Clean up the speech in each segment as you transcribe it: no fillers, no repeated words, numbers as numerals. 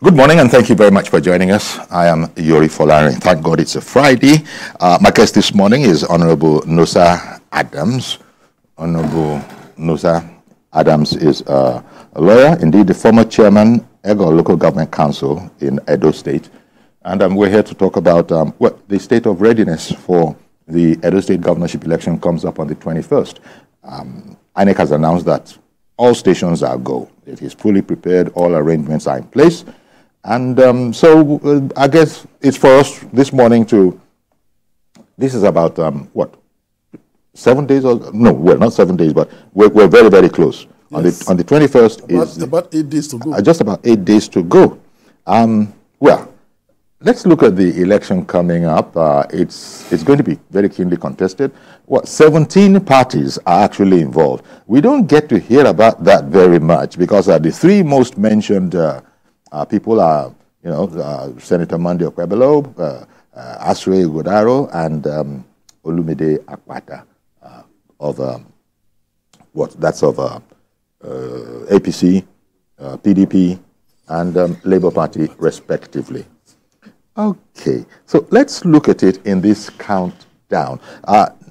Good morning and thank you very much for joining us. I am Yori Folari. Thank God it's a Friday. My guest this morning is Honorable Nosa Adams. Honorable Nosa Adams is a lawyer, indeed the former chairman, Egor Local Government Council in Edo State. And we're here to talk about the state of readiness for the Edo State governorship election comes up on the 21st. INEC has announced that all stations are go. It is fully prepared, all arrangements are in place. And so I guess it's for us this morning to, this is about, 7 days or, no, well, not 7 days, but we're very, very close. Yes. On the 21st about 8 days to go. Just about 8 days to go. Well, let's look at the election coming up. It's going to be very keenly contested. 17 parties are actually involved. We don't get to hear about that very much because the three most mentioned people are, Senator Monday Okwebelo, Asre Godaro, and Olumide Akpata of APC, PDP, and Labour Party, respectively. Okay, so let's look at it in this countdown.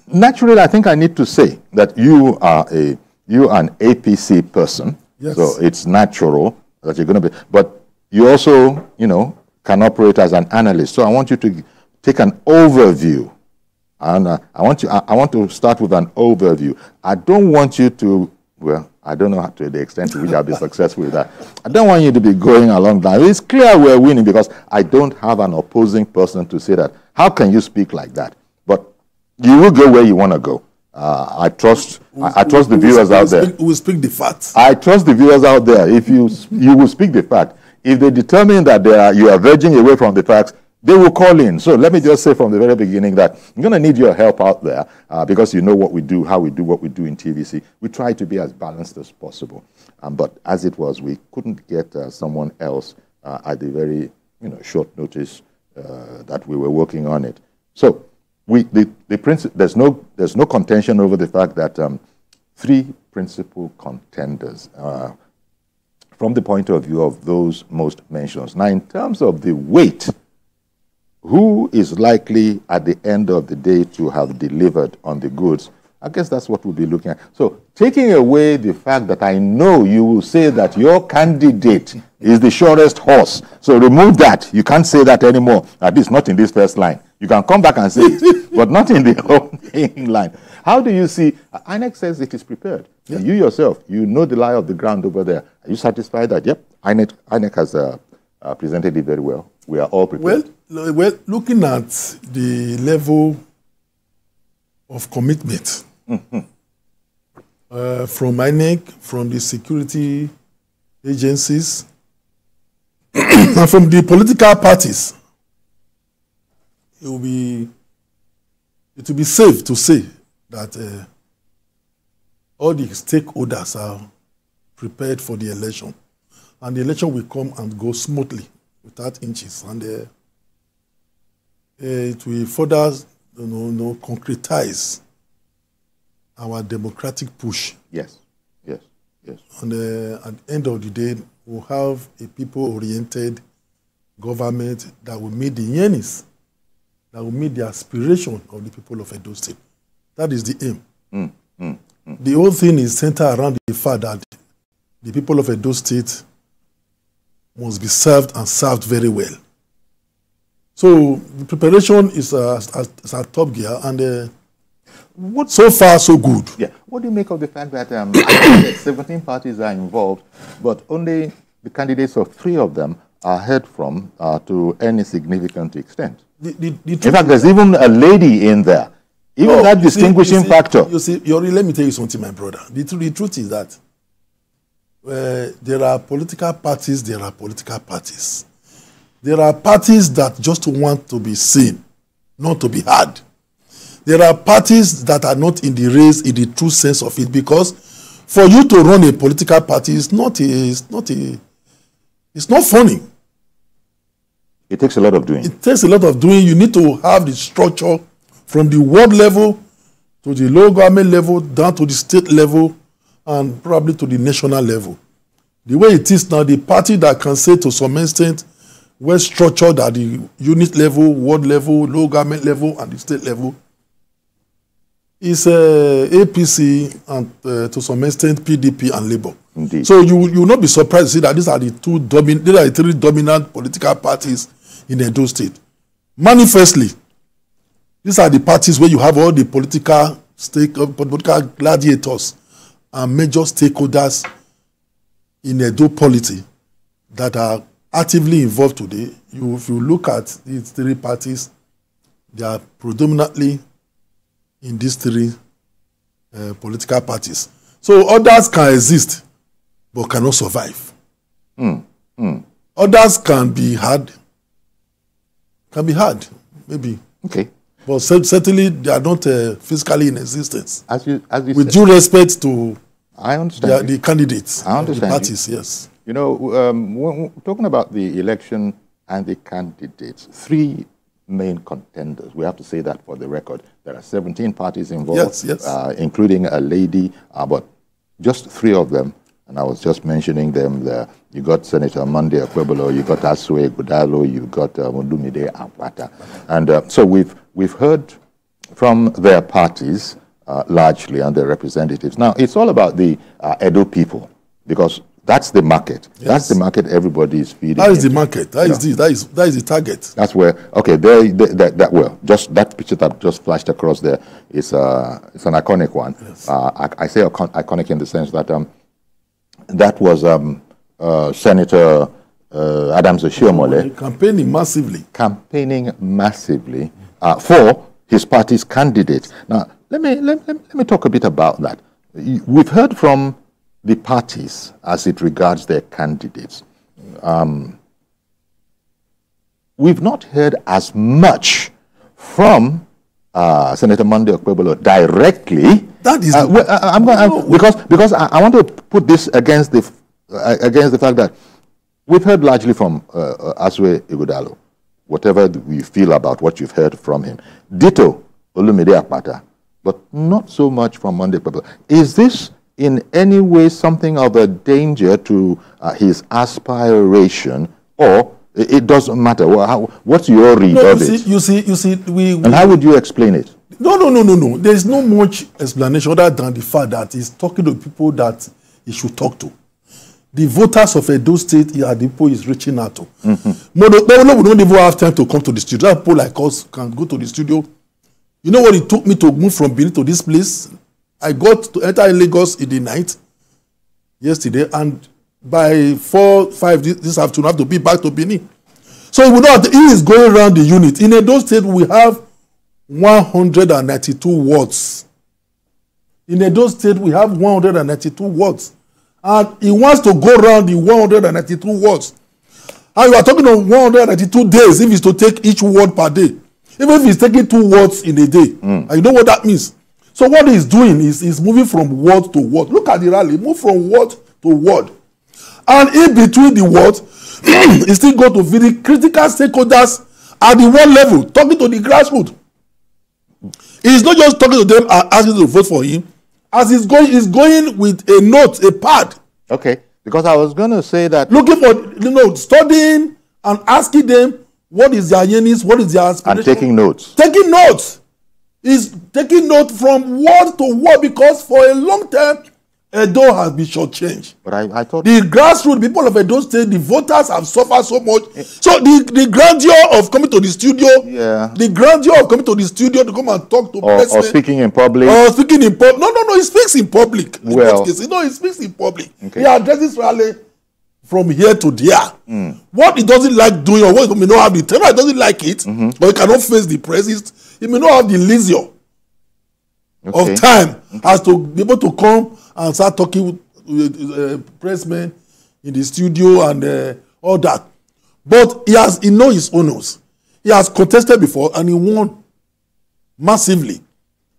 Naturally, I think I need to say that you are an APC person, yes. So it's natural that you're going to be, but you also, can operate as an analyst. So I want you to take an overview, and I want to start with an overview. I don't want you to, well, I don't know to the extent to which I'll be successful with that. I don't want you to be going along that. It's clear we're winning because I don't have an opposing person to say that. How can you speak like that? But you will go where you want to go. I trust the viewers out there. We will speak the facts. I trust the viewers out there. If you will speak the fact. If they determine that you are verging away from the facts, they will call in. So let me just say from the very beginning that I'm going to need your help out there because you know what we do, how we do what we do in TVC. We try to be as balanced as possible. But as it was, we couldn't get someone else at the very short notice that we were working on it. So there's no contention over the fact that three principal contenders from the point of view of those most mentioned. Now, in terms of the weight, who is likely at the end of the day to have delivered on the goods? I guess that's what we'll be looking at. So, taking away the fact that I know you will say that your candidate is the surest horse. So, remove that. You can't say that anymore, at least not in this first line. You can come back and say it, but not in the opening line. How do you see, INEC says it is prepared. Yeah. You yourself, you know the lie of the ground over there. Are you satisfied that, yep, INEC has presented it very well? We are all prepared. Well, looking at the level of commitment from INEC, from the security agencies, and from the political parties, it will be safe to say that all the stakeholders are prepared for the election, and the election will come and go smoothly without inches, and it will further concretize our democratic push. Yes. And at the end of the day, we'll have a people-oriented government that will meet the yearnings, that will meet the aspiration of the people of Edo State. That is the aim. The whole thing is centered around the fact that the people of Edo State must be served and served very well. So the preparation is at top gear, and so far so good. Yeah. What do you make of the fact that 17 parties are involved, but only the candidates of 3 of them are heard from to any significant extent? In fact, there's even a lady in there. Even that distinguishing factor. You see, Yori, let me tell you something, my brother. The truth is that there are political parties, there are political parties. There are parties that just want to be seen, not to be heard. There are parties that are not in the race in the true sense of it, because for you to run a political party is not funny. It takes a lot of doing. It takes a lot of doing. You need to have the structure from the ward level to the local government level, down to the state level, and probably to the national level. The way it is now, the party that can say to some extent well structured at the unit level, ward level, local government level, and the state level is APC and to some extent PDP and Labour. Indeed. So you will not be surprised to see that these are the three dominant political parties in Edo State. Manifestly, these are the parties where you have all the political gladiators and major stakeholders in Edo polity that are actively involved today. If you look at these three parties, they are predominantly in these three political parties. So others can exist, but cannot survive. Others can be hard, maybe. Okay. But certainly they are not physically in existence. As you with due respect to I understand the candidates, I understand the parties, yes. You know, when talking about the election and the candidates, three main contenders. We have to say that for the record. There are 17 parties involved, yes. Including a lady, but just three of them, and I was just mentioning them there. You got Senator Monday Akwebolo, you got Asue Gudalo, you got Mundumide Akwata. And so we've heard from their parties largely and their representatives. Now, it's all about the Edo people, because that's the market. Yes. That's the market everybody is feeding. That is the market. That is the target. That's where, okay, just that picture that just flashed across there is it's an iconic one. Yes. I say iconic in the sense that that was Senator Adams Oshiomhole campaigning massively for his party's candidate. Now, let me talk a bit about that. We've heard from the parties as it regards their candidates. We've not heard as much from Senator Monday Akwebolo directly. That is because I want to put this against the fact that we've heard largely from Asue Ighodalo, whatever you feel about what you've heard from him. Ditto Olumide Akpata, but not so much from Monday Akwebolo. Is this in any way something of a danger to his aspiration, or it doesn't matter? What's your read of it? You see, and how would you explain it? No. There is no much explanation other than the fact that he's talking to people that he should talk to. The voters of Edo State are the people he's reaching out to. We don't even have time to come to the studio. People like us can go to the studio. You know what it took me to move from Benin to this place? I got to enter Lagos in the night yesterday, and by 4, 5 this afternoon, I have to be back to Benin. So he is going around the unit. In Edo State, we have 192 wards. In Edo State, we have 192 wards. And he wants to go around the 192 wards. And you are talking of 192 days if he's to take each ward per day. Even if he's taking 2 wards in a day. And you know what that means. So what he's doing is he's moving from ward to ward. Look at the rally. Move from ward to ward. And in between the wards, he still go to very critical stakeholders at the ward level, talking to the grassroots. He's not just talking to them and asking them to vote for him. As he's going with a note, a pad. Okay, because I was going to say that. Looking for, studying and asking them what is their yearnings, what is their aspiration. And taking notes. Taking notes. He's taking note from word to word because for a long time, Edo has been shortchanged. But I thought the grassroots people of Edo State, the voters have suffered so much. So the grandeur of coming to the studio, the grandeur of coming to the studio to come and talk to president, or speaking in public, No, he speaks in public. Well, he speaks in public. Okay. He addresses rally from here to there. What he doesn't like doing, or what he may not have the time, he doesn't like it, but he cannot face the press. He may not have the leisure of time as to be able to come and start talking with pressmen in the studio and all that. But he knows his owners. He has contested before and he won massively.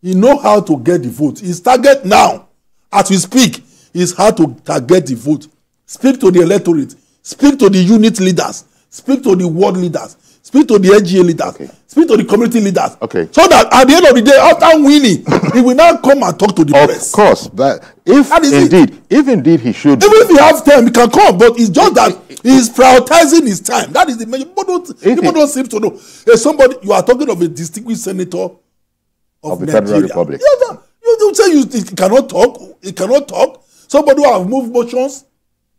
He knows how to get the vote. His target now, as we speak, is how to target the vote. Speak to the electorate. Speak to the unit leaders. Speak to the ward leaders. speak to the LGA leaders, speak to the community leaders. Okay. So that at the end of the day, after winning, he will now come and talk to the press. Of course, but if indeed he should, even if he has time, he can come. But it's just that he's prioritizing his time. That is the major. People don't seem to know. Somebody, you are talking of a distinguished senator of the Nigeria. Federal Republic. You say he cannot talk. He cannot talk. Somebody who have moved motions,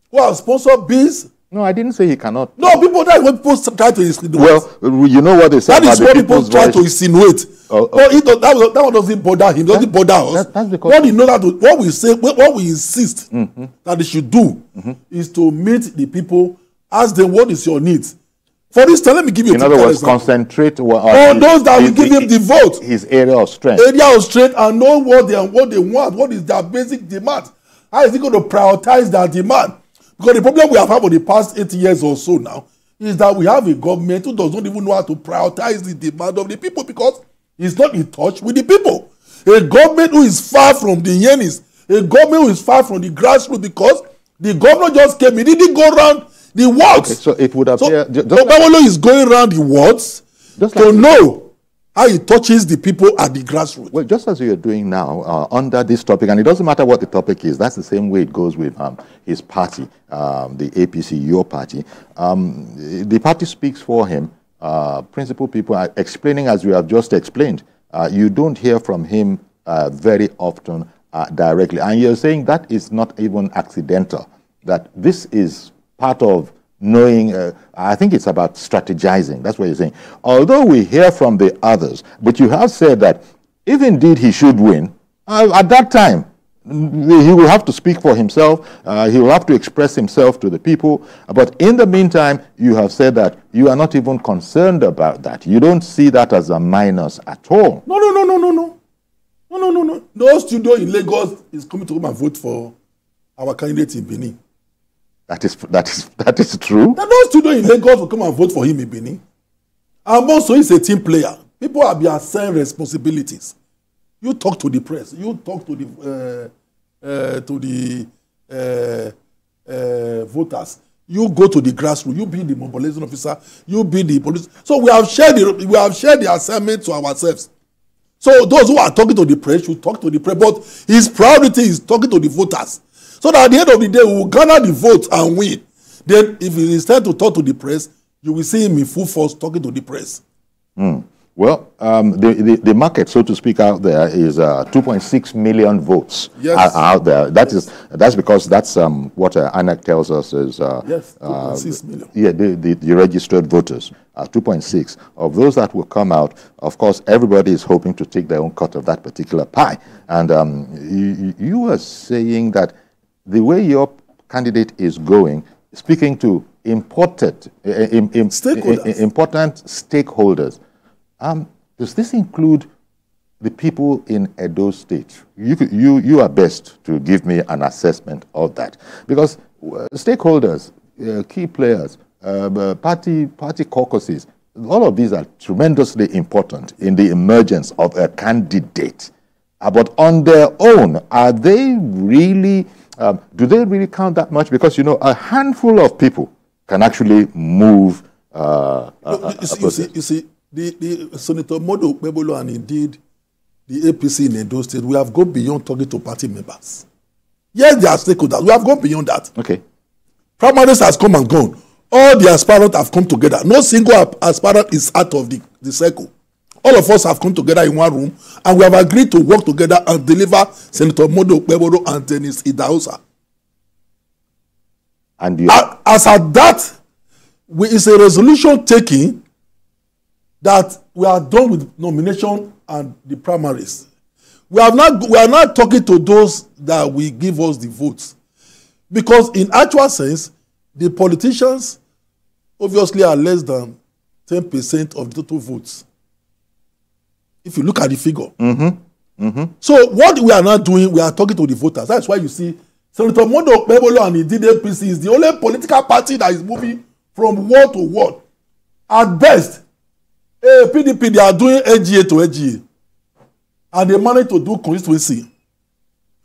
who have sponsored bills. No, I didn't say he cannot. No, people, that's what people try to insinuate. Well, you know what they say. That is what people try to insinuate. That one doesn't bother him. Doesn't bother us. That's because what he knows what we say, what we insist that they should do is to meet the people, ask them what is your needs. For instance, let me give you. In other words, concentrate on those that will give him the vote. His area of strength. And know what they want. What is their basic demand? How is he going to prioritize their demand? Because the problem we have had for the past 8 years or so now is that we have a government who does not even know how to prioritize the demand of the people because it's not in touch with the people. A government who is far from the yearnings, a government who is far from the grassroots because the governor just came, he didn't go around the wards. Okay, so it would appear... Obawolo is going around the wards to know how he touches the people at the grassroots. Well, just as you're doing now under this topic, and it doesn't matter what the topic is, that's the same way it goes with his party, the APC, your party. The party speaks for him. Principal people are explaining as you have just explained. You don't hear from him very often directly. And you're saying that is not even accidental, that this is part of knowing, I think it's about strategizing. That's what you're saying. Although we hear from the others, but you have said that if indeed he should win, at that time, he will have to speak for himself. He will have to express himself to the people. But in the meantime, you have said that you are not even concerned about that. You don't see that as a minus at all. No. No studio in Lagos is coming to come and vote for our candidate in Benin. That is true. No studio in Lagos will come and vote for him in Benin. And also, he's a team player. People have been assigned responsibilities. You talk to the press. You talk to the voters. You go to the grassroots. You be the mobilization officer. You be the police. So we have shared the assignment to ourselves. So those who are talking to the press should talk to the press. But his priority is talking to the voters. So that at the end of the day, we will garner the votes and win. Then, if he is time to talk to the press, you will see him in full force talking to the press. Well, the market, so to speak, out there is 2.6 million votes out there. That's because that's what ANAC tells us is 2.6 million. Yeah, the registered voters, 2.6. Of those that will come out, of course, everybody is hoping to take their own cut of that particular pie. And you were saying that the way your candidate is going, speaking to important stakeholders, does this include the people in Edo State? You are best to give me an assessment of that. Because stakeholders, key players, party caucuses, all of these are tremendously important in the emergence of a candidate. But on their own, are they really... do they really count that much? Because, you know, a handful of people can actually move. You see, the Senator Modo Bebolo and indeed the APC in Edo State, we have gone beyond talking to party members. Yes, they are stakeholders. We have gone beyond that. Okay. Primaries has come and gone. All the aspirants have come together. No single aspirant is out of the circle. All of us have come together in one room, and we have agreed to work together and deliver Senator Modo Bebolo and Dennis Idahosa. And as at that, it's a resolution taking that we are done with nomination and the primaries. We are not talking to those that will give us the votes, because in actual sense, the politicians obviously are less than 10% of the total votes. If you look at the figure. So what we are not doing, we are talking to the voters. That's why you see Senator Modo Bebolo and the DDPC is the only political party that is moving from ward to ward. At best, PDP, they are doing LGA to LGA. And they manage to do constituency.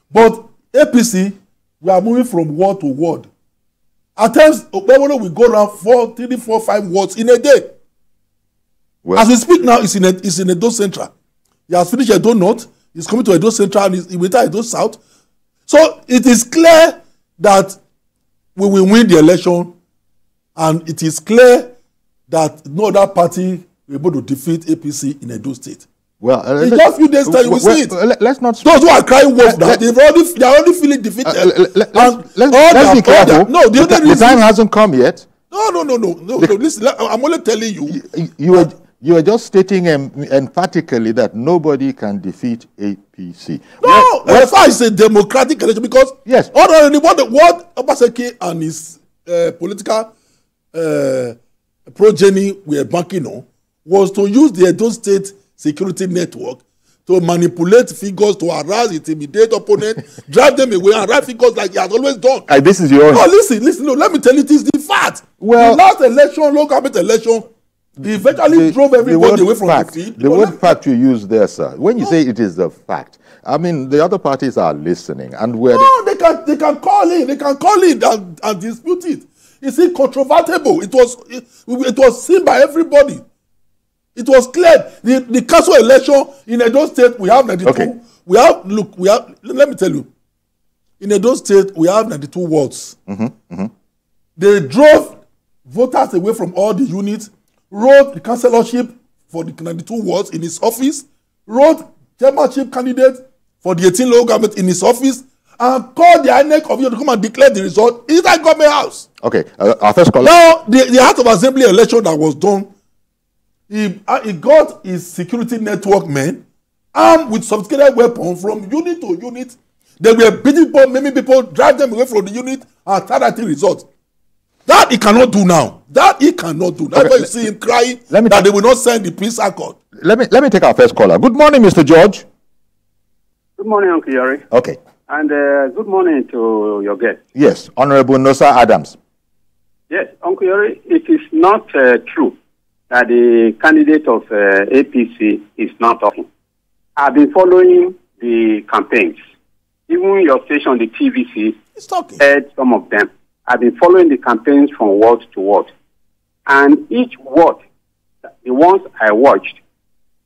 But APC, we are moving from ward to ward. At times, Bebolo will go around 3, 4, 5 wards in a day. Well, as we speak now, it's in Edo Central. He has finished Edo North. He's coming to Edo Central and he will enter Edo South. So it is clear that we will win the election, and it is clear that no other party will be able to defeat APC in Edo State. Well, in just a few days time, you will see it. Let's not. Those who are crying wolf now, they are already feeling defeated. Let's be careful. No, the time hasn't come yet. No. Listen, I'm only telling you. You are just stating emphatically that nobody can defeat APC. No, as far as a democratic election, because yes, already what Obaseki and his political progeny were banking on was to use the Edo State security network to manipulate figures, to harass, intimidate opponents, drive them away, and write figures like he has always done. This is your. No, listen. No, let me tell you, this is the fact. Well, the last election, local government election, he virtually drove everybody away from the field. The word fact you use there, sir. When you say it is a fact, I mean the other parties are listening, and they can call in and dispute it. It's incontrovertible. It was seen by everybody. It was clear. The council election in Edo State, we have 92. Okay. Let me tell you. In Edo State, we have 92 wards. They drove voters away from all the units, wrote the councillorship for the 92 wards in his office, wrote chairmanship candidate for the 18 local government in his office, and called the INEC of you to come and declare the result inside government house. Okay, our first caller. Now, the House of Assembly election that was done, he got his security network men armed with sophisticated weapons from unit to unit. They were beating people, maiming people, drive them away from the unit, and start the results. That he cannot do now. That's why you see him crying that they will not sign the peace accord. Let me take our first caller. Good morning, Mr. George. Good morning, Uncle Yori. Okay. And good morning to your guest. Yes, Honorable Nosa Adams. Yes, Uncle Yori, it is not true that the candidate of APC is not talking. I've been following the campaigns. Even your station, the TVC, heard some of them. I've been following the campaigns from word to word. And each word, the ones I watched,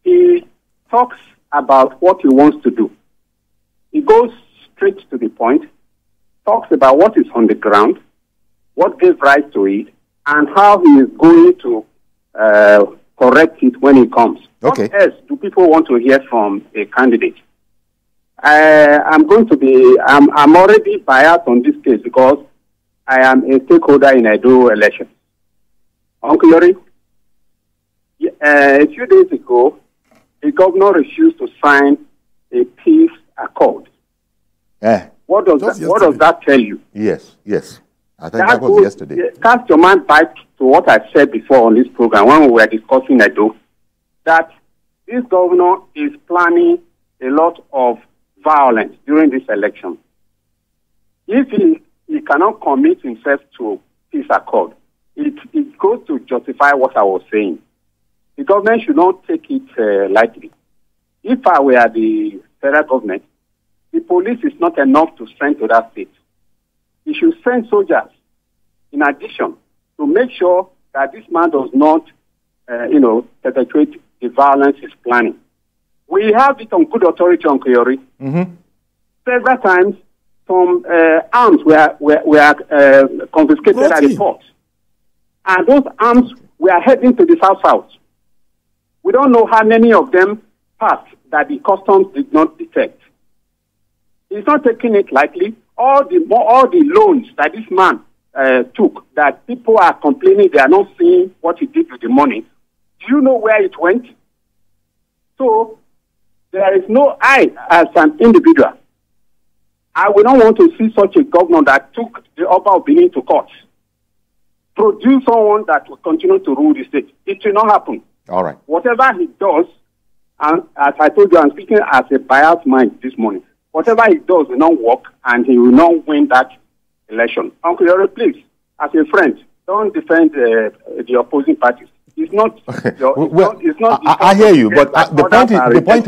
he talks about what he wants to do. He goes straight to the point, talks about what is on the ground, what gave rise to it, and how he is going to correct it when it comes. Okay. What else do people want to hear from a candidate? I'm already biased on this case because I am a stakeholder in Edo election. Uncle Yori, a few days ago, the governor refused to sign a peace accord. What does that tell you? Yes. I think that was yesterday. Cast your mind back to what I said before on this program when we were discussing Edo, that this governor is planning a lot of violence during this election. If he cannot commit himself to peace accord, it goes to justify what I was saying. The government should not take it lightly. If I were the federal government, the police is not enough to send to that state. He should send soldiers in addition to make sure that this man does not, perpetuate the violence he's planning. We have it on good authority on Kayori. Several times, some arms were confiscated at the port. And those arms were heading to the south. We don't know how many of them passed that the customs did not detect. He's not taking it lightly. All the loans that this man took, that people are complaining they are not seeing what he did with the money. Do you know where it went? So there is I, as an individual, I would not want to see such a governor that took the Oba of Benin to court, produce someone that will continue to rule the state. It will not happen. All right. Whatever he does, and as I told you, I'm speaking as a biased mind this morning. Whatever he does will not work, and he will not win that election. Uncle Yori, please, as a friend, don't defend the opposing parties. It's not. I hear you, but the point.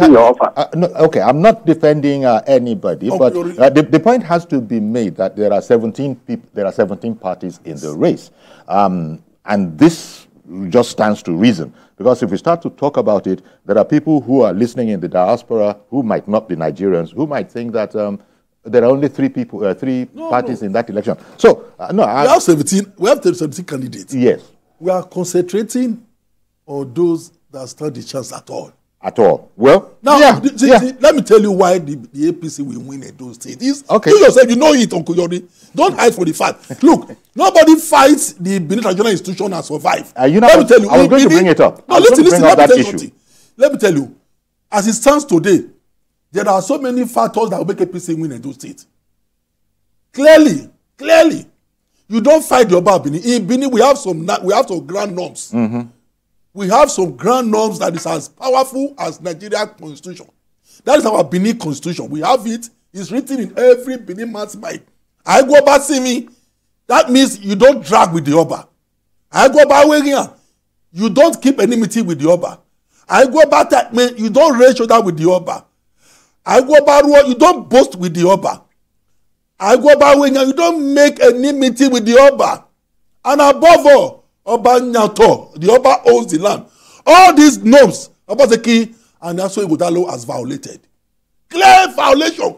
Okay, I'm not defending anybody, but the point has to be made that there are 17 people. There are 17 parties in the race, and this just stands to reason. Because if we start to talk about it, there are people who are listening in the diaspora who might not be Nigerians, who might think that there are only three parties in that election. So, no. We have 17 candidates. Yes. We are concentrating on those that stand the chance at all. At all. Well, now, let me tell you why the APC will win in those states. Okay. You yourself, you know it, Uncle Yori. Don't hide for the fact. Look, nobody fights the Benin Traditional Institution and survive. Let me tell you. I was going to bring it up. No, listen, let me tell you something. Let me tell you. As it stands today, there are so many factors that will make APC win in those states. Clearly, you don't fight the Oba Benin. In Benin, we have some grand norms. Mm-hmm. We have some grand norms that is as powerful as Nigeria constitution. That is our Benin constitution. We have it. It's written in every Benin man's mind. I go back see me. That means you don't drag with the Oba. I go back here. You don't keep enmity with the Oba. I go back that man. You don't raise shoulder with the Oba. I go back you don't boast with the Oba. I go back when you don't make enmity with the Oba. And above all, Oba Nyato, the Oba owns the land. All these norms, Oba Seki and that's why Ighodalo has violated. Clear violation.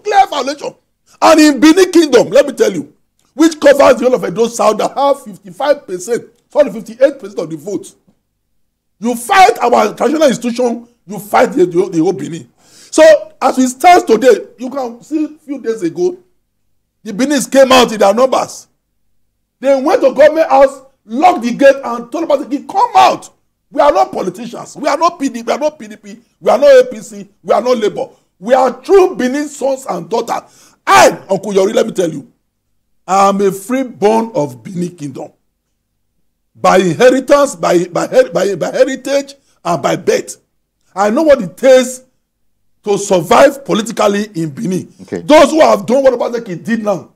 And in Benin Kingdom, let me tell you, which covers the whole of Edo South that have 58% of the votes. You fight our traditional institution, you fight the whole Benin. So, as we stand today, you can see a few days ago, the Benis came out in their numbers. They went to government house, locked the gate, and told about the come out. We are not politicians. We are not PDP. We are not PDP. We are not APC. We are not Labour. We are true Benin sons and daughters. I, Uncle Yori, let me tell you, I am a freeborn of Benin Kingdom. By inheritance, by heritage, and by birth. I know what it takes to survive politically in Benin. Okay. Those who have done what Obaseki did now,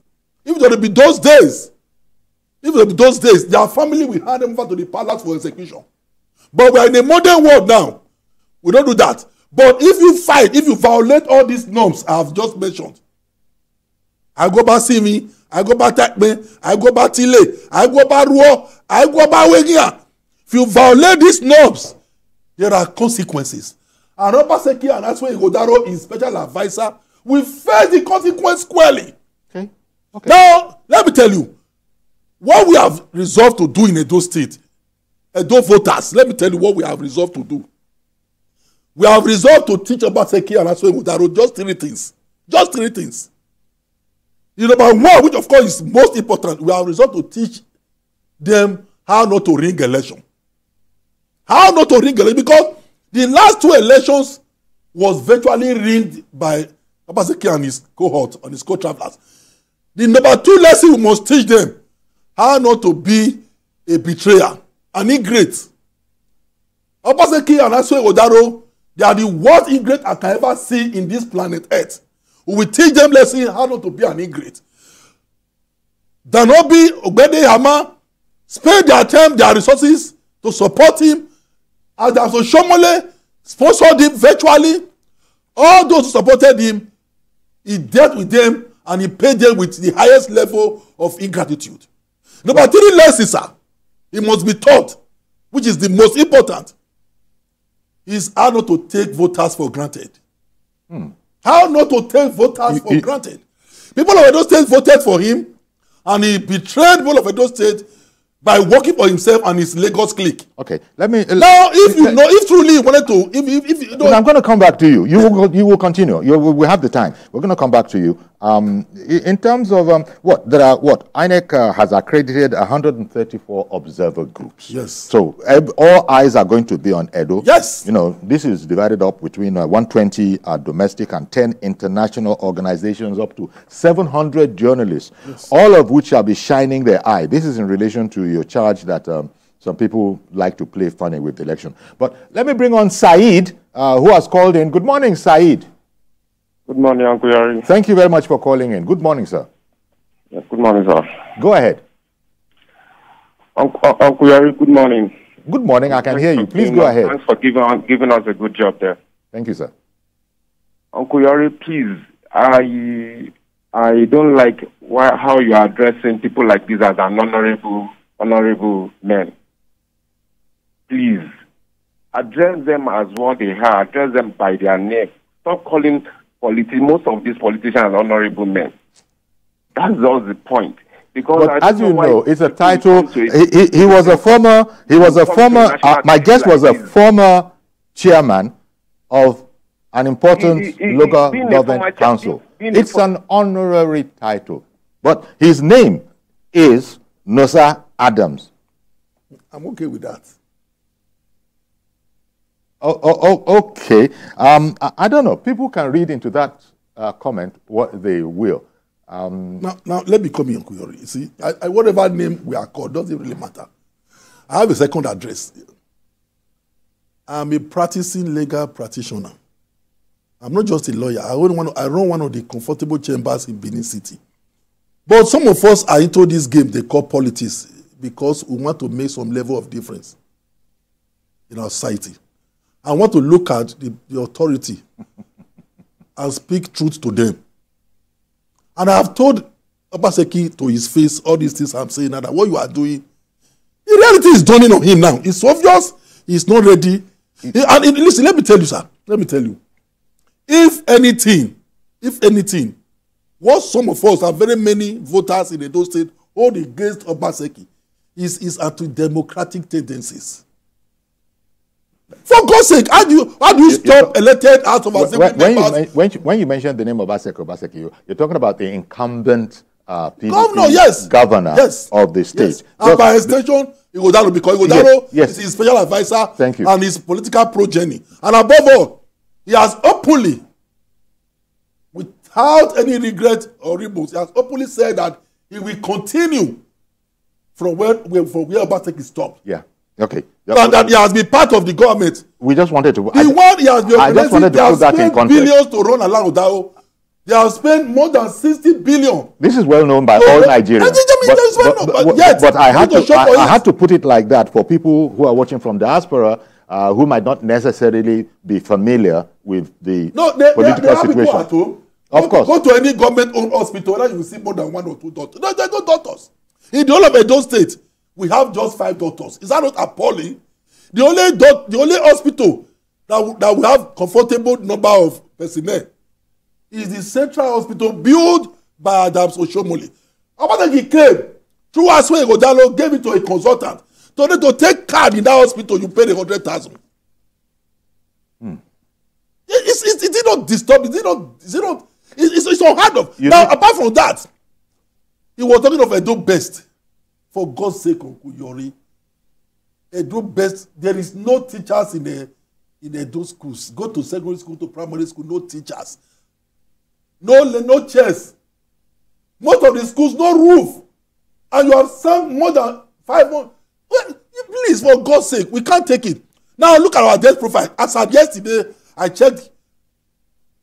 if there will be those days, their family will hand them over to the palace for execution. But we are in a modern world now. We don't do that. But if you fight, if you violate all these norms I have just mentioned, I go back Simi, I go back Takme, I go back Tile, I go back Ruo, I go back Wegia. If you violate these norms, there are consequences. And Obaseki and that's why Ighodalo is special advisor will face the consequence squarely. Okay. Now, let me tell you, what we have resolved to do in Edo State, Edo voters, let me tell you what we have resolved to do. We have resolved to teach Obaseki and that's why Ighodalo just three things. Just three things. The number one, which of course is most important, we have resolved to teach them how not to rig election. How not to rig election, because the last two elections was virtually rigged by Obaseki and his cohort, and his co-travelers. The number two lesson we must teach them, how not to be a betrayer, an ingrate. Obaseki and Ighodalo, they are the worst ingrate I can ever see in this planet Earth. We will teach them lesson how not to be an ingrate. Danobi, Ogbede Hama, spend their time, their resources to support him. As Shomole sponsored him virtually, all those who supported him, he dealt with them and he paid them with the highest level of ingratitude. Number three lesson, sir, it must be taught, which is the most important, is how not to take voters for granted. How not to take voters for granted. People of Edo State voted for him, and he betrayed people of Edo State by working for himself and his Lagos clique. Okay, let me. Now, if truly you wanted to, if you don't, I'm going to come back to you. You will continue. We have the time. We're going to come back to you. In terms of INEC has accredited 134 observer groups. Yes. So all eyes are going to be on Edo. Yes. You know, this is divided up between 120 domestic and 10 international organizations, up to 700 journalists, yes, all of which shall be shining their eye. This is in relation to your charge that some people like to play funny with the election. But let me bring on Said, who has called in. Good morning, Said. Good morning, Uncle Yari. Thank you very much for calling in. Good morning, sir. Yes, good morning, sir. Go ahead. Uncle Yari, good morning. Good morning, I can hear you. Please go ahead. Thanks for giving us a good job there. Thank you, sir. Uncle Yari, please, I don't like how you are addressing people like this as an honorable men. please, address them as what they are. Address them by their name. Stop calling most of these politicians honorable men. That's just the point. Because but as you know, it's a title. He was a former. My guest was a former chairman of an important local government council. It's an honorary title, but his name is Nosa Adams. I'm okay with that. Okay. I don't know. People can read into that comment what they will. Now, let me come in, Kuyori. You see, whatever name we are called doesn't really matter. I have a second address. I'm a practicing legal practitioner. I'm not just a lawyer. I run one of the comfortable chambers in Benin City. But some of us are into this game they call politics because we want to make some level of difference in our society. I want to look at the authority and speak truth to them. And I have told Obaseki to his face all these things I'm saying now, that what you are doing, in reality is dawning on him now. It's obvious he's not ready. And listen, let me tell you, sir. Let me tell you. If anything, what some of us, are very many voters in Edo State hold against Obaseki is anti-democratic tendencies. For God's sake, how do you stop elected out of assembly members? When you mention the name of Obaseki, you're talking about the incumbent PDP governor of the state. Yes. And by extension, Ighodalo, because Ighodalo is his special advisor and his political progeny. And above all, he has openly, without any regret or remorse, he has openly said that he will continue from where Obaseki stopped. Yeah. Okay. And that he has been part of the government. We just wanted to. He has been organizing. They have spent billions to run along Udao. They have spent more than 60 billion. This is well known by all Nigerians. But I had to put it like that for people who are watching from diaspora, who might not necessarily be familiar with the political situation. At home. Of course. Go to any government-owned hospital, where you will see more than 1 or 2 doctors. No, there are no doctors. In the whole of Edo State, we have just 5 doctors. Is that not appalling? The only hospital that we have comfortable number of personnel is the central hospital built by Adams Oshomole. After he came, through Aswe Ighodalo, gave it to a consultant. To take card in that hospital, you pay 100,000. Is it not disturbed? It's unheard of. Now, apart from that, he was talking of Edo Best. For God's sake, Uncle Yori, Edo Best, there is no teachers in Edo schools. Go to secondary school, to primary school, no teachers. No chairs. Most of the schools, no roof. And you have sunk more than 500. Well, please, for God's sake, we can't take it. Now look at our debt profile. As of yesterday, I checked.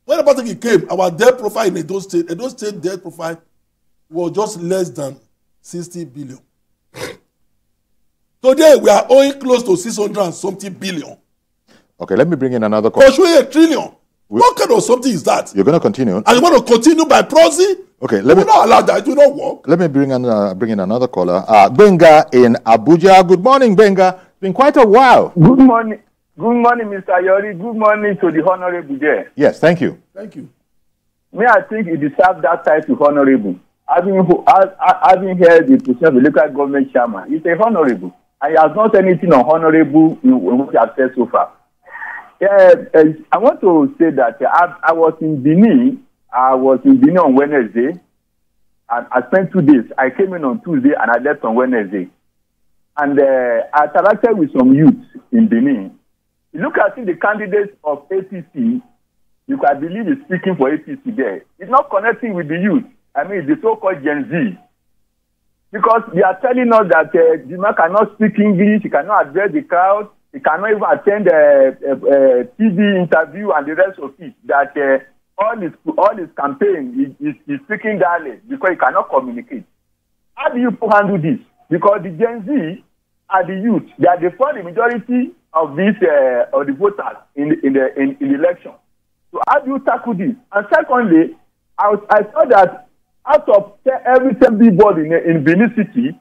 When Obaseki came, our debt profile in Edo State debt profile was just less than 60 billion. Today, we are owing close to 600 and something billion. Okay, let me bring in another call. For sure, $1 trillion. What kind of something is that? You're going to continue. And you want to continue by proxy? Okay, let me not allow that. It will not work. Let me bring in another caller. Benga in Abuja. Good morning, Benga. It's been quite a while. Good morning. Good morning, Mr. Yori. Good morning to the Honorable there. Yes, thank you. Thank you. May I think he deserves that title, Honorable. Having heard the position of the local government chairman, he's a Honorable. And he has not said anything on Honorable in what he has said so far. I want to say that I was in Benin. I was in Benin on Wednesday. And I spent 2 days. I came in on Tuesday and I left on Wednesday. And I interacted with some youths in Benin. You look at the candidates of APC, you can believe he's speaking for APC there. It's not connecting with the youth. I mean, the so-called Gen Z. Because they are telling us that the man cannot speak English, he cannot address the crowd, he cannot even attend a TV interview and the rest of it. That all his campaign is speaking dialect because he cannot communicate. How do you handle this? Because the Gen Z are the youth. They are the majority of this of the voters in the election. So how do you tackle this? And secondly, I saw that out of every 10 billboards in Benin City,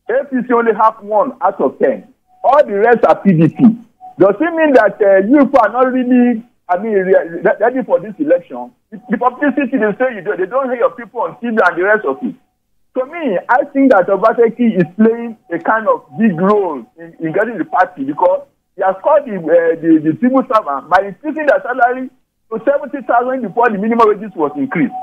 APC only have 1 out of 10. all the rest are PDP. Does it mean that you are not really, ready for this election? The publicity they say they don't hear your people on TV and the rest of it. To me, I think that Obaseki is playing a kind of big role in getting the party because he has called the civil servant by increasing their salary to 70,000 before the minimum wages was increased.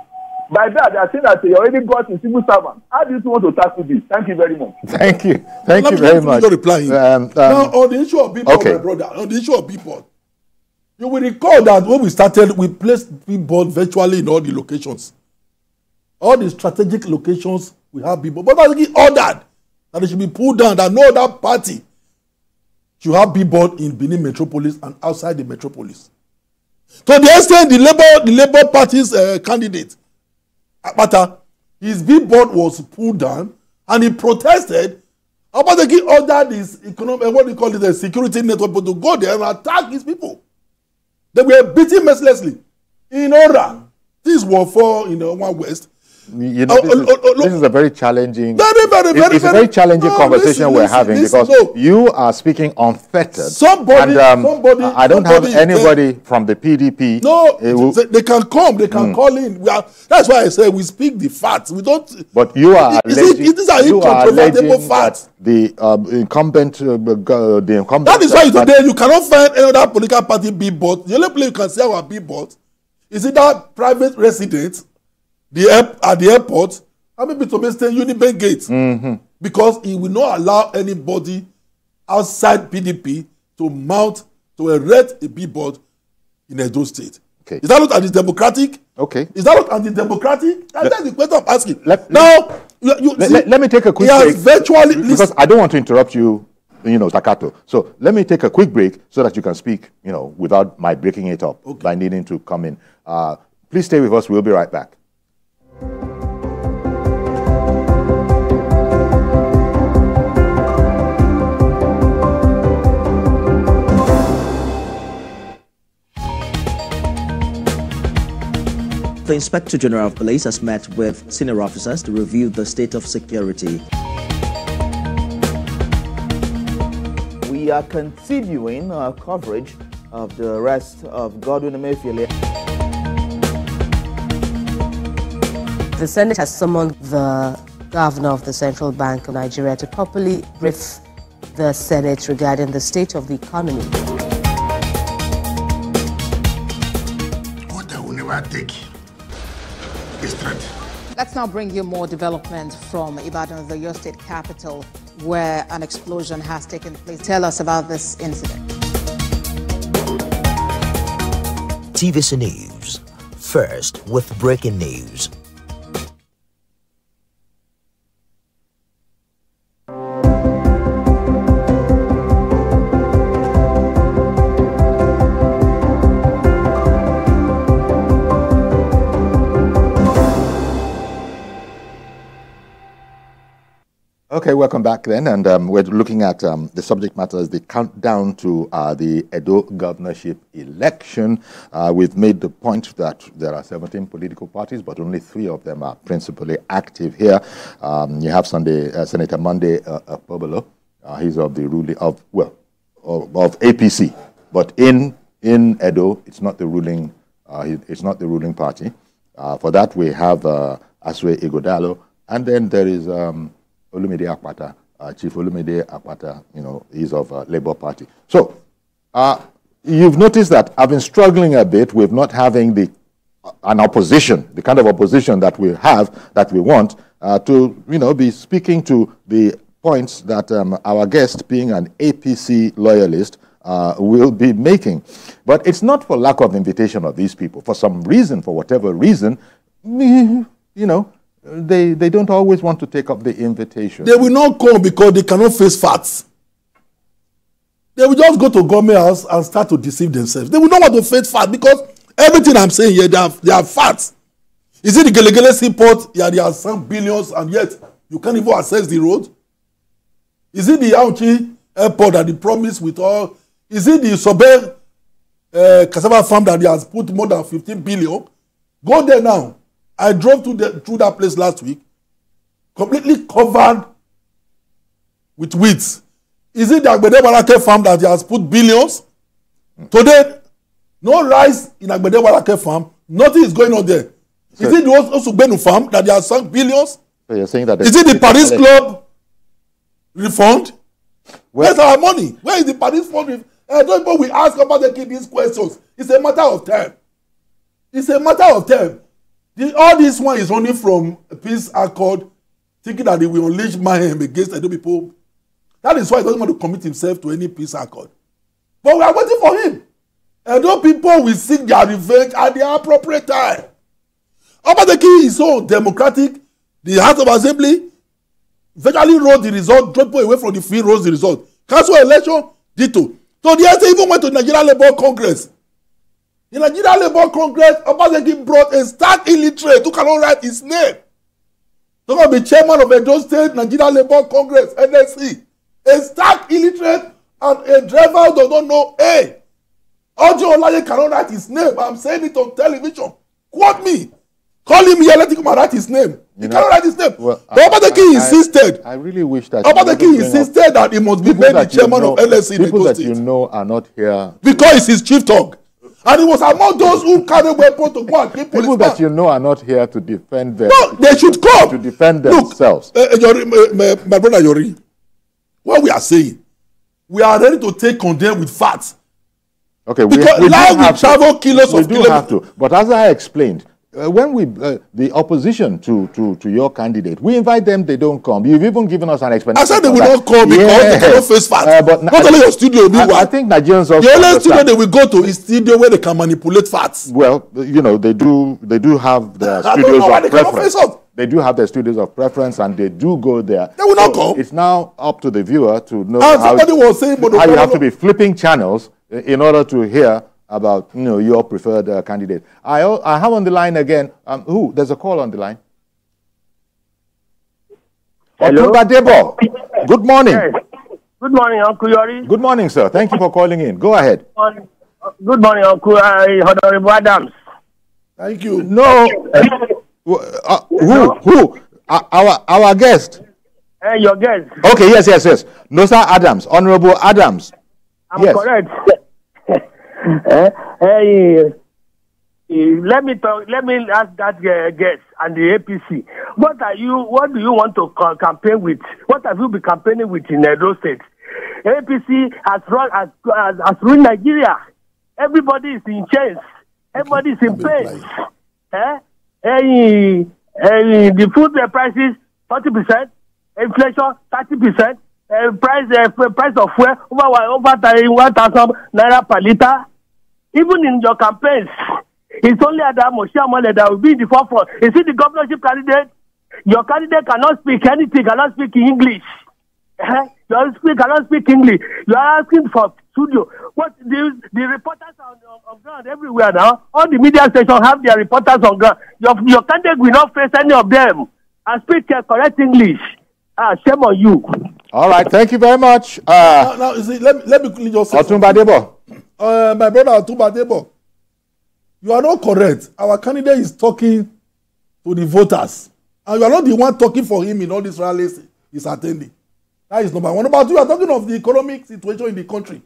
By that, they are saying that they already got a civil servant. How do you want to tackle this? Thank you very much. Thank you. Thank you very much. Now, on the issue of people, my brother, on the issue of people, you will recall that when we started, we placed billboard virtually in all the locations. All the strategic locations, we have billboard. But that's ordered that it should be pulled down, that no other party should have billboard in Benin Metropolis and outside the metropolis. To the extent the Labour Party's candidate, Akpata, his billboard was pulled down and he protested. Obaseki ordered his economic, what do you call it, the security network to go there and attack his people. They were beaten mercilessly. In order, this was for One West. You know, this is a very challenging, it's a very challenging conversation we're having because you are speaking unfettered. Somebody, I don't have anybody from the PDP. No, they can come, they can call in. That's why I say we speak the facts. We don't. But you are alleging, these are incontrovertible facts. The incumbent. That is why today you cannot find any other political party billboard. The only place you can see our billboard is either private residents. At the airport, and maybe to maintain Unibank Gate, because he will not allow anybody outside PDP to mount, to erect a billboard in Edo State. Okay. Is that not anti-democratic? Okay. Is that not anti-democratic? That's the question I'm asking. Let me take a quick break because I don't want to interrupt you, Takato. So let me take a quick break so that you can speak, without my breaking it up by needing to come in. Please stay with us. We'll be right back. The Inspector General of Police has met with senior officers to review the state of security. We are continuing our coverage of the arrest of Godwin Emefiele. The Senate has summoned the governor of the Central Bank of Nigeria to properly brief the Senate regarding the state of the economy. What I will never take is threat. Let's now bring you more development from Ibadan, the Oyo State capital, where an explosion has taken place. Tell us about this incident. TVC News. First with breaking news. Okay, welcome back then, and we're looking at the subject matter as the countdown to the Edo governorship election. We've made the point that there are 17 political parties, but only 3 of them are principally active here. You have Senator Monday Pobolo. He's of the ruling of APC, but in Edo, it's not the ruling. It's not the ruling party. For that, we have Aswe Igodalo, and then there is Olumide Akpata, Chief Olumide Akpata, he's of Labour Party. So, you've noticed that I've been struggling a bit with not having an opposition, the kind of opposition that we have, that we want, to, be speaking to the points that our guest, being an APC loyalist, will be making. But it's not for lack of invitation of these people. For some reason, for whatever reason, they don't always want to take up the invitation. They will not come because they cannot face facts. They will just go to government house and start to deceive themselves. They will not want to face facts because everything I'm saying here, they are facts. Is it the Gelegele seaport? Yeah, they are some billions and yet you can't even access the road. Is it the Auchi airport that they promised with all? Is it the Sobe cassava farm that they has put more than 15 billion? Go there now. I drove through that place last week, completely covered with weeds. Is it the Agbede Barake farm that he has put billions? Today, no rice in Agbede Barake farm. Nothing is going on there. So, is it the Osugbenu farm that they have sunk billions? So you're saying that... Is it the Paris Club refund? Where's our money? Where is the Paris fund? Don't we ask about these questions. It's a matter of time. It's a matter of time. All this one is only from a peace accord, thinking that they will unleash mayhem against Edo people. That is why he doesn't want to commit himself to any peace accord. But we are waiting for him. Edo people will seek their revenge at their appropriate time. Obadeki is so democratic. The House of Assembly virtually wrote the result, dropped away from the field, wrote the result. Council election, ditto. So the answer even went to Nigerian Labour Congress. In Nigerian Labour Congress, Obadeki brought a stark illiterate who cannot write his name. He's going to be chairman of Edo State Nigerian Labour Congress, NSC. A stark illiterate and a driver who does not know A. Ojo Olaye cannot write his name. I'm saying it on television. Quote me. Call him here, let him come and write his name. He cannot write his name. Well, Obadeki insisted. I really wish that... Obadeki insisted that he must be made the chairman of LSC. People that you know are not here. Because it's his chief talk. And he was among those who carry weapons to go and kill policemen. People that you know are not here to defend them. No, they should come. To defend themselves. Look, my brother Yori, what we are saying, we are ready to take condemn with facts. Okay, because we travel kilos of kilometers. We do have to. But as I explained, when we the opposition to your candidate, we invite them, they don't come. You've even given us an explanation. I said they will not come because they cannot face facts. But not only your studio. I think Nigerians also... The only studio they will go to is studio where they can manipulate facts. Well, you know, they do have their studios of preference. They do have their studios of preference, and they do go there. They will not come. It's now up to the viewer to know how you have to be flipping channels in order to hear about your preferred candidate. I have on the line again. Who? There's a call on the line. Hello. Debo. Good morning. Yes. Good morning, Uncle Yori. Good morning, sir. Thank you for calling in. Go ahead. Good morning, Uncle Honorable Adams. Thank you. No. Who? Our guest. Your guest. Okay. Yes. Nosa Adams, Honorable Adams. I'm correct. Let me ask that guest and the APC. What do you want to campaign with? What have you been campaigning with in Edo State? APC has ruined Nigeria. Everybody is in chains. Everybody is in pain. The food prices 40%, inflation 30%. Price of fuel over 1,000 naira per liter. Even in your campaigns, it's only Adam Oshiamole that will be in the forefront. Is it the governorship candidate? Your candidate cannot speak anything, cannot speak English. Cannot speak English. You are asking for studio. What the reporters on ground everywhere now? All the media stations have their reporters on ground. Your candidate will not face any of them and speak correct English. Shame on you. All right, thank you very much. Now, let me quickly just say Otumba Debo. My brother Otumba Debo, you are not correct. Our candidate is talking to the voters. And you are not the one talking for him in all these rallies he's attending. That is number one. Number two, you are talking of the economic situation in the country.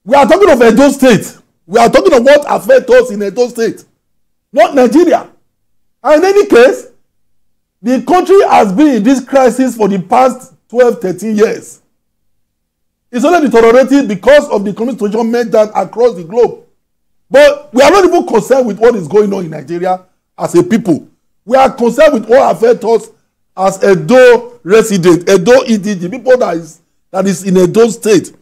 We are talking of Edo State. We are talking of what affects us in Edo State, not Nigeria. And in any case, the country has been in this crisis for the past 12, 13 years. It's only deteriorated because of the economic situation made that across the globe. But we are not even concerned with what is going on in Nigeria as a people. We are concerned with what affects us as Edo residents, Edo EDG, people that is in Edo State.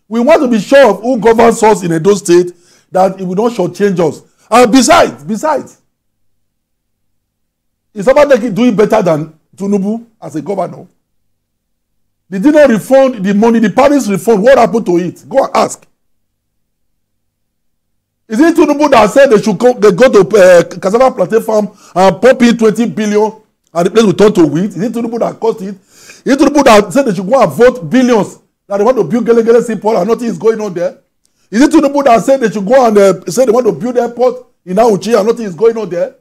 We want to be sure of who governs us in Edo State, that it will not shortchange us. And besides, is somebody doing better than Tinubu as a governor? They did not refund the money, the Paris refund. What happened to it? Go and ask. Is it Tinubu that said they should go to Cassava Plantain Farm and pump in 20 billion and the place will turn to wheat? Is it Tinubu that caused it? Is it Tinubu that said they should go and vote billions that they want to build Gelegele Seaport and nothing is going on there? Is it Tinubu that said they should go and say they want to build airport in Auchi and nothing is going on there?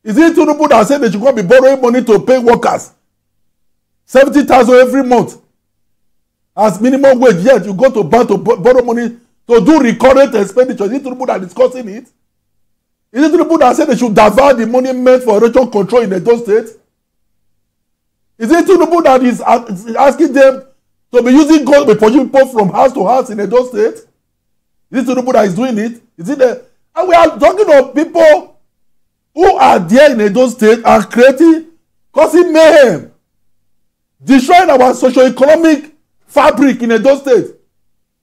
Is it Tinubu that said they should go and be borrowing money to pay workers 70,000 every month as minimum wage, yet you go to bank to borrow money to do recurrent expenditure. Is it people that are discussing it? Is it people that say they should divert the money meant for erosion control in Edo State? Is it people that is asking them to be using gold to pursue people from house to house in Edo State? Is it people that is doing it? Is it the... And we are talking of people who are there in Edo State and causing mayhem, destroying our socio-economic fabric in Edo State.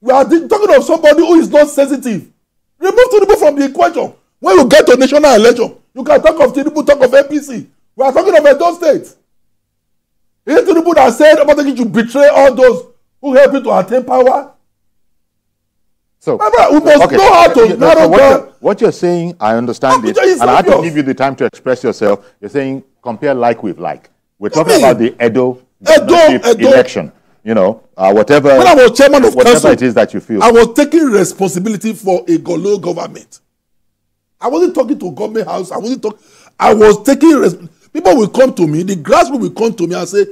We are talking of somebody who is not sensitive. Remove Tinubu from the equation. When you get to national election, you can talk of Tinubu, talk of APC. We are talking of Edo State. Is it Tinubu that said about you to betray all those who help you to attain power? So, we must know how to narrow down. What you're saying, I understand it, and I have to give you the time to express yourself. You're saying compare like with like. We're talking about the Edo election. You know, whatever. When I was chairman of council, it is that you feel, I was taking responsibility for a Golo government. I wasn't talking to government house. I was taking people will come to me. The grassroots will come to me and say,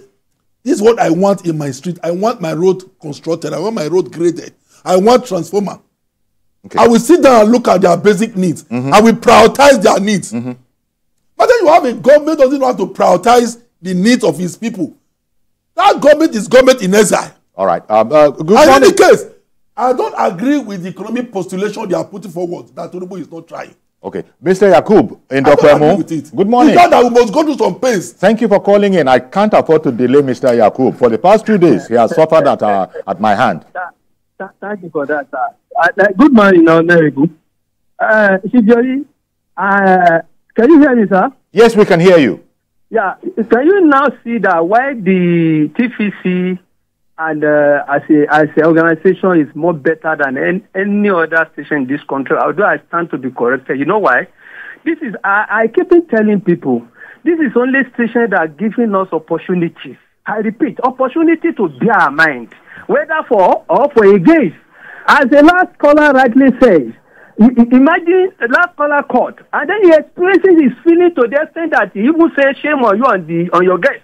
"This is what I want in my street. I want my road constructed. I want my road graded. I want transformer." Okay. I will sit down and look at their basic needs. I will prioritize their needs. But then you have a government that doesn't know how to prioritize the needs of his people. That government is government in exile. All right. In any case, I don't agree with the economic postulation they are putting forward that Tinubu is not trying. Okay. Mr. Yakub in Dokwemo, good morning. It's not that we must go through some pains. Thank you for calling in. I can't afford to delay Mr. Yakub. For the past 2 days, he has suffered at my hand. Thank you for that, sir. Good morning, Honorable. Shijori, can you hear me, sir? Yes, we can hear you. Yeah. Can you now see that why the TVC and as an organization is more better than any other station in this country, although I stand to be corrected. You know why? This is, I keep telling people, this is only station that are giving us opportunities. I repeat, opportunity to bear our mind, whether for or for against. As the last caller rightly says, imagine the last caller caught, and then he expresses his feeling to the extent that he even says shame on you on your guest.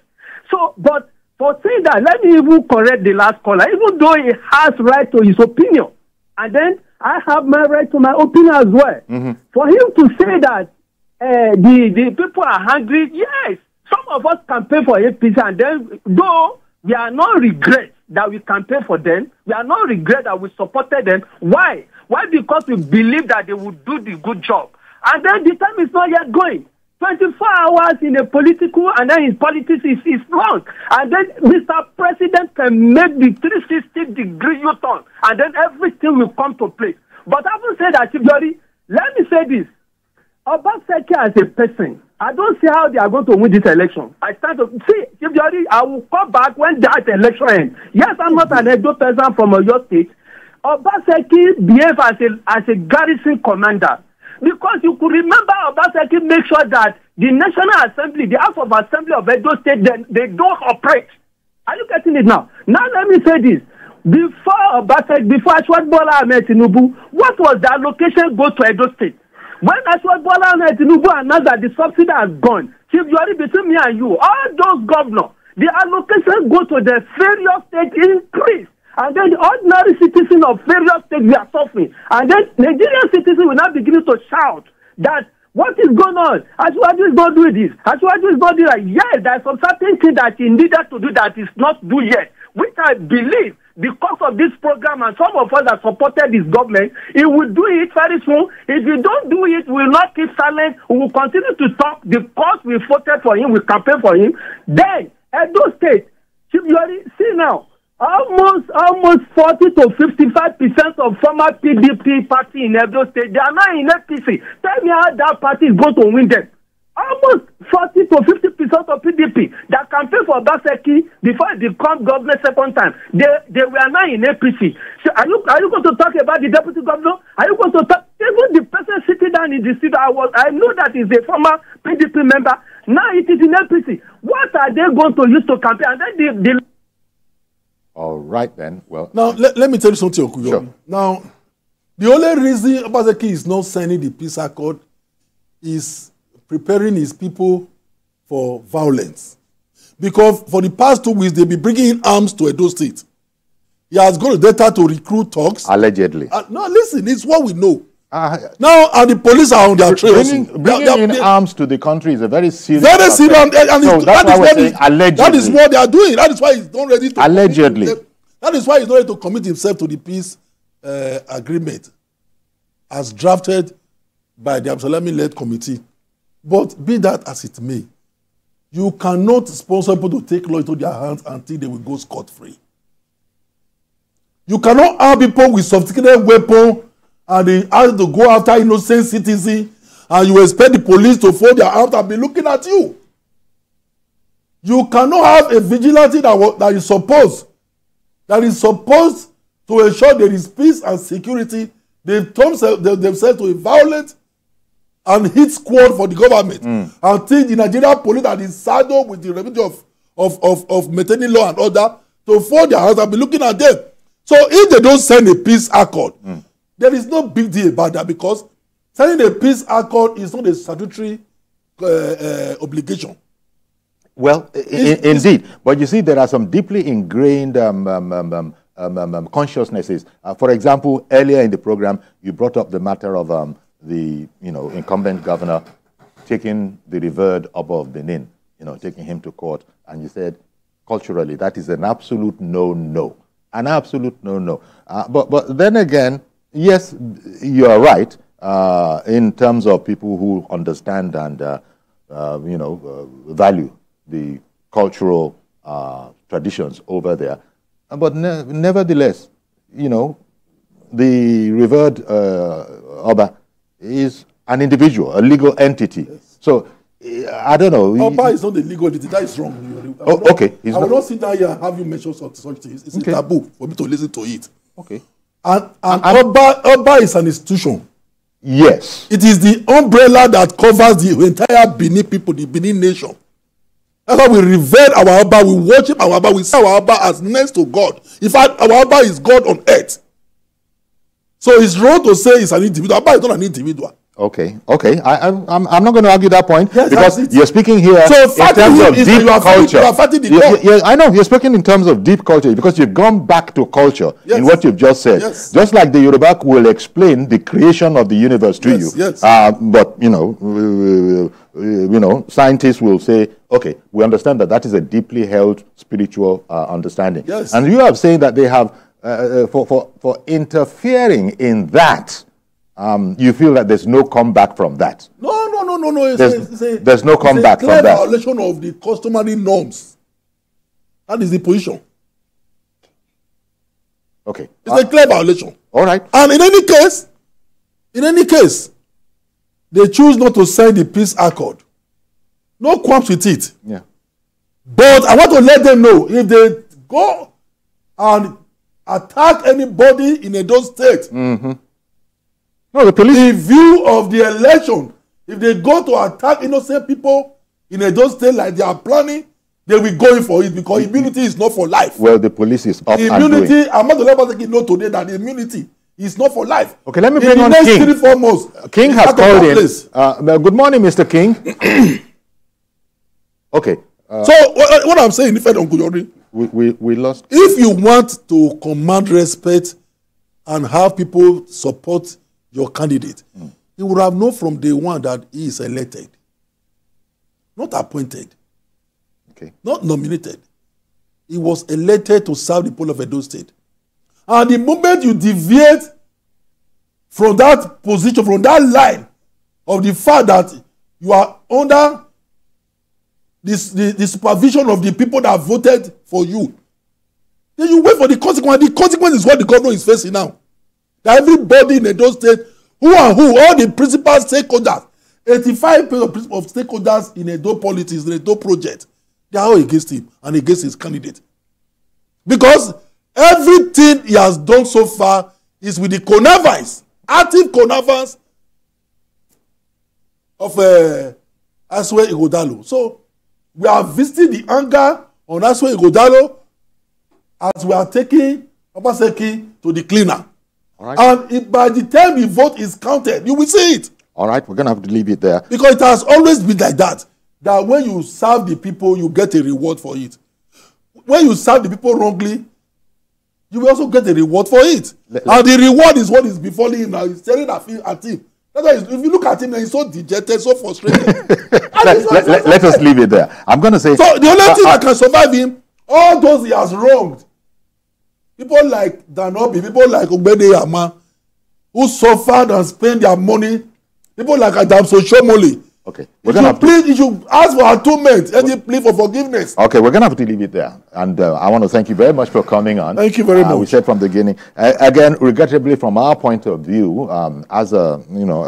So, but for saying that, let me even correct the last caller, even though he has right to his opinion, and then I have my right to my opinion as well. For him to say that the people are hungry, yes, some of us campaign for APC, and then though we are not regret that we campaign for them, we are not regret that we supported them. Why? Why? Because we believe that they will do the good job. And then the time is not yet going. 24 hours in a political and then in politics is long. And then Mr. President can make the 360-degree U-turn, and then everything will come to place. But having said that, Chibjori, let me say this. Obaseki as a person, I don't see how they are going to win this election. I stand to see, Chibjori, I will come back when that election ends. Yes, I'm not an Edo person from your state. Obaseki behaves as a garrison commander. Because you could remember Obaseki make sure that the National Assembly, the House of Assembly of Edo State, they don't operate. Are you getting it now? Now let me say this. Before Ashwat Bola Ahmed Tinubu, what was the allocation go to Edo State? When Ashwat Bola Ahmed Tinubu announced that the subsidy has gone, Chief Juari, between me and you, all those governors, the allocation go to the various states increase. And then the ordinary citizens of various states we are suffering. And then Nigerian citizens will now begin to shout that what is going on? Ashwaju is not doing this. Ashwaju is not doing that. Yes, there are some certain things that he needed to do that is not due yet, which I believe because of this program and some of us that supported this government, he will do it very soon. If you don't do it, we will not keep silent. We will continue to talk because we voted for him, we campaigned for him. Then, Edo State, Chief Juari, see now, almost 40 to 55% of former PDP party in Edo State, they are now in APC. Tell me how that party is going to win them. Almost 40 to 50% of PDP that campaigned for Obaseki before they become governor second time, they were now in APC. So are you going to talk about the deputy governor? Are you going to talk even the person sitting down in the seat? I know that is a former PDP member. Now it is in APC. What are they going to use to campaign? And then all right then. Well, now let me tell you something, Okuyo. Sure. Now, the only reason Obaseki is not signing the peace accord is preparing his people for violence. Because for the past 2 weeks, they've been bringing in arms to Edo State. He has gone to Delta to recruit thugs. Allegedly. No, listen, it's what we know. Now, and the police are on their trail. Bringing in arms to the country is a very serious. Very serious, and so that is what they are doing. That is why he's not ready to. Allegedly. That is why he's not ready to commit himself to the peace agreement, as drafted by the Absalami-led committee. But be that as it may, you cannot sponsor people to take law into their hands until they will go scot-free. You cannot arm people with sophisticated weapons and they ask to go after innocent citizens, and you expect the police to fold their arms and be looking at you. You cannot have a vigilante that is supposed to ensure there is peace and security. They've turned themselves to a violent and hit squad for the government until the Nigerian police that is saddled with the remedy of maintaining law and order to fold their hands and be looking at them. So if they don't sign a peace accord, there is no big deal about that, because signing a peace accord is not a statutory obligation. Well, indeed. But you see, there are some deeply ingrained consciousnesses. For example, earlier in the program, you brought up the matter of the incumbent governor taking the revered Oba of Benin, taking him to court. And you said, culturally, that is an absolute no-no. An absolute no-no. But then again, yes, you are right in terms of people who understand and value the cultural traditions over there. But nevertheless, the revered Oba is an individual, a legal entity. Yes. So I don't know. Oba is not a legal entity. That is wrong. Okay. I will not sit down here and have you mention such things. It's a taboo for me to listen to it. Okay. And Oba is an institution. Yes. It is the umbrella that covers the entire Benin people, the Benin nation. That's why we revere our Oba, we worship our Oba, we see our Oba as next to God. In fact, our Oba is God on earth. So it's wrong to say it's an individual. Oba is not an individual. Okay. I'm not going to argue that point, yes, because you're speaking here in terms of deep culture. I know you're speaking in terms of deep culture because you've gone back to culture in what you've just said. Yes. Just like the Yoruba will explain the creation of the universe to you. Yes. But scientists will say, okay, we understand that is a deeply held spiritual understanding. Yes. And you are saying that they have for interfering in that. You feel that there's no comeback from that? No. There's no comeback from that. It's a clear violation of the customary norms. That is the position. Okay. It's a clear violation. All right. And in any case, they choose not to sign the peace accord. No qualms with it. Yeah. But I want to let them know, if they go and attack anybody in Edo State, no, the police. In view of the election, if they go to attack innocent people in Edo State like they are planning, they will go in for it, because immunity is not for life. Well, the police is up immunity, and I'm not the level to know today that immunity is not for life. Okay, let me bring on King. 3-4 months, King has called in. Good morning, Mr. King. Okay. So what I'm saying, if I don't go, we lost. If you want to command respect and have people support your candidate, he would have known from day one that he is elected, not appointed, not nominated. He was elected to serve the people of Edo State. And the moment you deviate from that position, from that line of the fact that you are under the supervision of the people that voted for you, then you wait for the consequence. The consequence is what the governor is facing now. That everybody in Edo State, all the principal stakeholders, 85% of stakeholders in Edo politics, in Edo project, they are all against him and against his candidate. Because everything he has done so far is with the connivance, active connivance of Aswe Ighodalo. So we are visiting the anger on Aswe Ighodalo as we are taking Obaseki to the cleaner. Right. And by the time the vote is counted, you will see it. All right, we're going to have to leave it there. Because it has always been like that. That when you serve the people, you get a reward for it. When you serve the people wrongly, you will also get a reward for it. And the reward is what is befalling him now. He's staring at him. That's why if you look at him, he's so dejected, so frustrated. Let us leave it there. I'm going to say... So the only thing that can survive him, all those he has wronged, people like Danobi, people like Ogbede Yama, who suffered and spent their money, people like Adams Oshomole. Okay. You should ask for atonement and plead for forgiveness. Okay, we're going to have to leave it there. And I want to thank you very much for coming on. Thank you very much. We said from the beginning, again, regrettably from our point of view, as a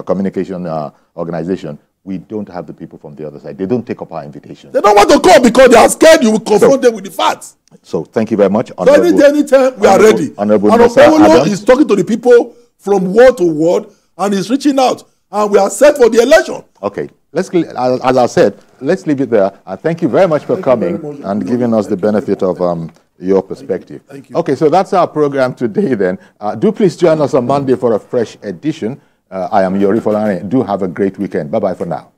communication organization, we don't have the people from the other side. They don't take up our invitation. They don't want to come because they are scared you will confront them with the facts. So thank you very much. So anytime we are ready. Honorable Nosa Adams is talking to the people from word to word and he's reaching out. And we are set for the election. Okay. As I said, let's leave it there. Thank you very much for coming and giving us the benefit of your perspective. Thank you. Okay, so that's our program today then. Do please join us on Monday for a fresh edition. I am Yori Folane. Do have a great weekend. Bye-bye for now.